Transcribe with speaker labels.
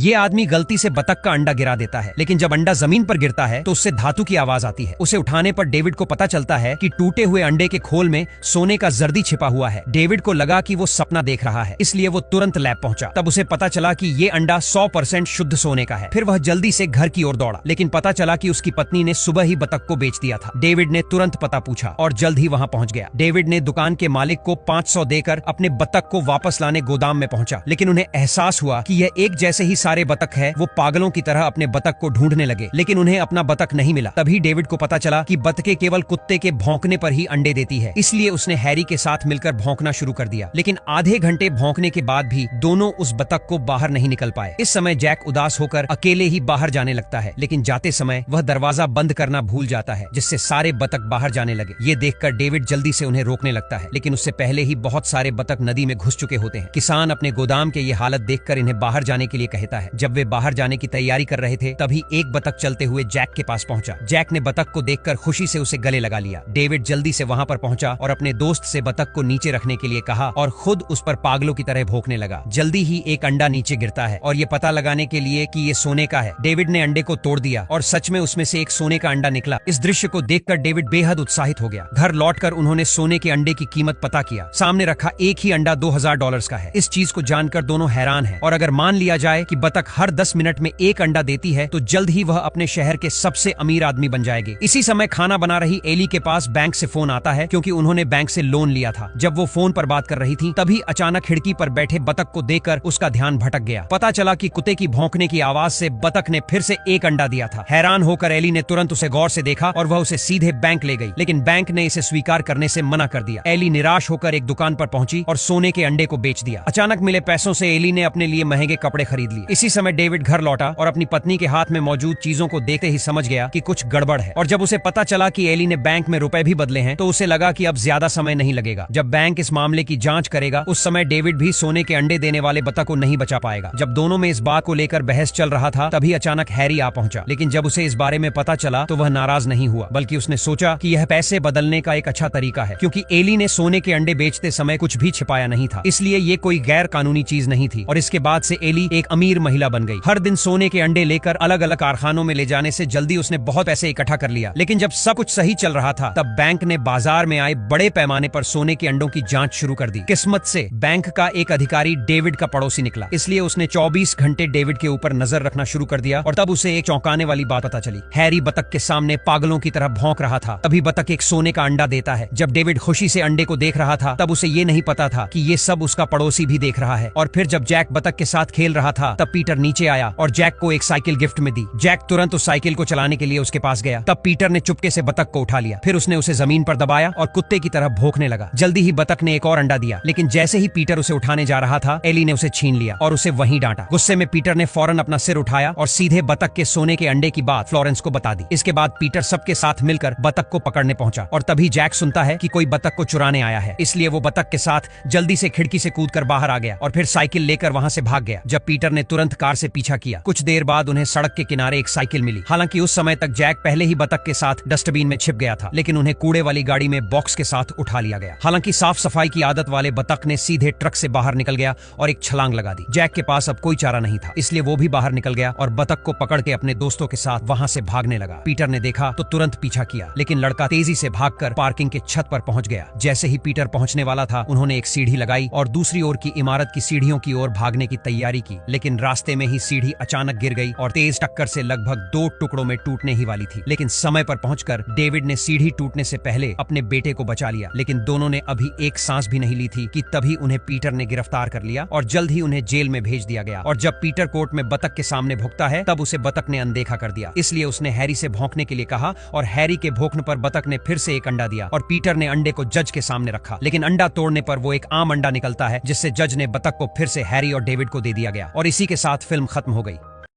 Speaker 1: ये आदमी गलती से बतख का अंडा गिरा देता है, लेकिन जब अंडा जमीन पर गिरता है तो उससे धातु की आवाज आती है। उसे उठाने पर डेविड को पता चलता है कि टूटे हुए अंडे के खोल में सोने का जर्दी छिपा हुआ है। डेविड को लगा कि वो सपना देख रहा है, इसलिए वो तुरंत लैब पहुंचा। तब उसे पता चला कि ये अंडा 100% शुद्ध सोने का है। फिर वह जल्दी से घर की ओर दौड़ा, लेकिन पता चला कि उसकी पत्नी ने सुबह ही बतख को बेच दिया था। डेविड ने तुरंत पता पूछा और जल्द ही वहां पहुंच गया। डेविड ने दुकान के मालिक को 500 देकर अपने बतख को वापस लाने गोदाम में पहुंचा, लेकिन उन्हें एहसास हुआ कि यह एक जैसे ही सारे बतख है। वो पागलों की तरह अपने बतख को ढूंढने लगे, लेकिन उन्हें अपना बतख नहीं मिला। तभी डेविड को पता चला कि बतखें केवल कुत्ते के भौंकने पर ही अंडे देती है, इसलिए उसने हैरी के साथ मिलकर भौंकना शुरू कर दिया। लेकिन आधे घंटे भौंकने के बाद भी दोनों उस बतख को बाहर नहीं निकल पाए। इस समय जैक उदास होकर अकेले ही बाहर जाने लगता है, लेकिन जाते समय वह दरवाजा बंद करना भूल जाता है, जिससे सारे बतख बाहर जाने लगे। ये देखकर डेविड जल्दी से उन्हें रोकने लगता है, लेकिन उससे पहले ही बहुत सारे बतख नदी में घुस चुके होते हैं। किसान अपने गोदाम के ये हालत देखकर इन्हें बाहर जाने के लिए कहता है। जब वे बाहर जाने की तैयारी कर रहे थे, तभी एक बतख चलते हुए जैक के पास पहुंचा। जैक ने बतख को देखकर खुशी से उसे गले लगा लिया। डेविड जल्दी से वहां पर पहुंचा और अपने दोस्त से बतख को नीचे रखने के लिए कहा और खुद उस पर पागलों की तरह भौंकने लगा। जल्दी ही एक अंडा नीचे गिरता है और ये पता लगाने के लिए कि ये सोने का है, डेविड ने अंडे को तोड़ दिया और सच में उसमें से एक सोने का अंडा निकला। इस दृश्य को देखकर डेविड बेहद उत्साहित हो गया। घर लौटकर उन्होंने सोने के अंडे की कीमत पता किया। सामने रखा एक ही अंडा $2000 का है। इस चीज को जानकर दोनों हैरान हैं, और अगर मान लिया जाए कि बतख हर 10 मिनट में एक अंडा देती है, तो जल्द ही वह अपने शहर के सबसे अमीर आदमी बन जाएगी। इसी समय खाना बना रही एली के पास बैंक से फोन आता है, क्योंकि उन्होंने बैंक से लोन लिया था। जब वो फोन पर बात कर रही थी, तभी अचानक खिड़की पर बैठे बतख को देखकर उसका ध्यान भटक गया। पता चला कि कुत्ते की भौंकने की आवाज से बतख ने फिर से एक अंडा दिया था। हैरान होकर एली ने तुरंत उसे गौर से देखा और वह उसे सीधे बैंक ले गई, लेकिन बैंक ने इसे स्वीकार करने से मना कर दिया। एली निराश होकर एक दुकान पर पहुंची और सोने के अंडे को बेच दिया। अचानक मिले पैसों से एली ने अपने लिए महंगे कपड़े खरीद लिए। इसी समय डेविड घर लौटा और अपनी पत्नी के हाथ में मौजूद चीजों को देखते ही समझ गया कि कुछ गड़बड़ है। और जब उसे पता चला कि एली ने बैंक में रुपए भी बदले हैं, तो उसे लगा कि अब ज्यादा समय नहीं लगेगा। जब बैंक इस मामले की जांच करेगा, उस समय डेविड भी सोने के अंडे देने वाले बतख को नहीं बचा पाएगा। जब दोनों में इस बात को लेकर बहस चल रहा था, तभी अचानक हैरी आ पहुंचा। लेकिन जब उसे इस बारे में पता चला, तो वह नाराज नहीं हुआ, बल्कि उसने सोचा कि यह पैसे बदलने का एक अच्छा तरीका है, क्योंकि एली ने सोने के अंडे बेचते समय कुछ भी छिपाया नहीं था, इसलिए ये कोई गैर कानूनी चीज नहीं थी। और इसके बाद से एली एक अमीर महिला बन गई। हर दिन सोने के अंडे लेकर अलग अलग कारखानों में ले जाने से जल्दी उसने बहुत पैसे इकट्ठा कर लिया। लेकिन जब सब कुछ सही चल रहा था, तब बैंक ने बाजार में आए बड़े पैमाने पर सोने के अंडों की जांच शुरू कर दी। किस्मत से बैंक का एक अधिकारी डेविड का पड़ोसी निकला, इसलिए उसने 24 घंटे डेविड के ऊपर नजर रखना शुरू कर दिया। और तब उसे एक चौंकाने वाली बात पता चली। हैरी बतख के सामने पागलों की तरह भौंक रहा था। तभी बतख एक सोने का अंडा देता है। जब डेविड खुशी से अंडे को देख रहा था, तब उसे ये नहीं पता था कि ये सब उसका पड़ोसी भी देख रहा है। और फिर जब जैक बतख के साथ खेल रहा था, तब पीटर नीचे आया और जैक को एक साइकिल गिफ्ट में दी। जैक तुरंत उस साइकिल को चलाने के लिए उसके पास गया। तब पीटर ने चुपके से बतख को उठा लिया। फिर उसने उसे जमीन पर दबाया और कुत्ते की तरह भौंकने लगा। जल्दी ही बतख ने एक और अंडा दिया, लेकिन जैसे ही पीटर उसे उठाने जा रहा था, एली ने उसे छीन लिया और उसे वहीं डांटा। गुस्से में पीटर ने फौरन अपना सिर उठाया और सीधे बतख के सोने के अंडे की बात फ्लोरेंस को बता दी। इसके बाद पीटर सबके साथ मिलकर बतख को पकड़ने पहुंचा, और तभी जैक सुनता है कि कोई बतख को चुराने आया है, इसलिए वो बतख के साथ जल्दी से खिड़की से कूदकर बाहर आ गया और फिर साइकिल लेकर वहां से भाग गया। जब पीटर ने तुरंत कार से पीछा किया, कुछ देर बाद उन्हें सड़क के किनारे एक साइकिल मिली। हालांकि उस समय तक जैक पहले ही बतख के साथ डस्टबिन में छिप गया था, लेकिन उन्हें कूड़े वाली गाड़ी में बॉक्स के साथ उठा लिया गया। हालांकि साफ सफाई की आदत वाले बतख ने सीधे ट्रक से बाहर निकल गया और एक छलांग लगा दी। जैक के पास अब कोई चारा नहीं था, इसलिए वो भी बाहर निकल गया और बतख को पकड़ के अपने दोस्तों के साथ वहां से भागने लगा। पीटर ने देखा तो तुरंत पीछा किया, लेकिन लड़का तेजी से भागकर पार्किंग के छत पर पहुंच गया। जैसे ही पीटर पहुंचने वाला था, उन्होंने एक सीढ़ी लगाई और दूसरी ओर की इमारत की सीढ़ियों की ओर भागने की तैयारी की, लेकिन रास्ते में ही सीढ़ी अचानक गिर गई और तेज टक्कर से लगभग 2 टुकड़ों में टूटने ही वाली थी। लेकिन समय पर पहुंचकर डेविड ने सीढ़ी टूटने से पहले अपने बेटे को बचा लिया। लेकिन दोनों ने अभी एक सांस भी नहीं ली थी कि तभी उन्हें पीटर ने गिरफ्तार कर लिया और जल्द ही उन्हें जेल में भेज दिया गया। और जब पीटर कोर्ट में बतख के सामने भुगता है, तब उसे बतख ने अनदेखा कर दिया। इसलिए उसने हैरी से भौंकने के लिए कहा और हैरी के भौंकने पर बतख ने फिर से एक अंडा दिया और पीटर ने अंडे को जज के सामने रखा। लेकिन अंडा तोड़ने पर वो एक आम अंडा निकलता है, जिससे जज ने बतख को फिर से हैरी और डेविड को दे दिया गया और इसी के साथ फिल्म खत्म हो गई।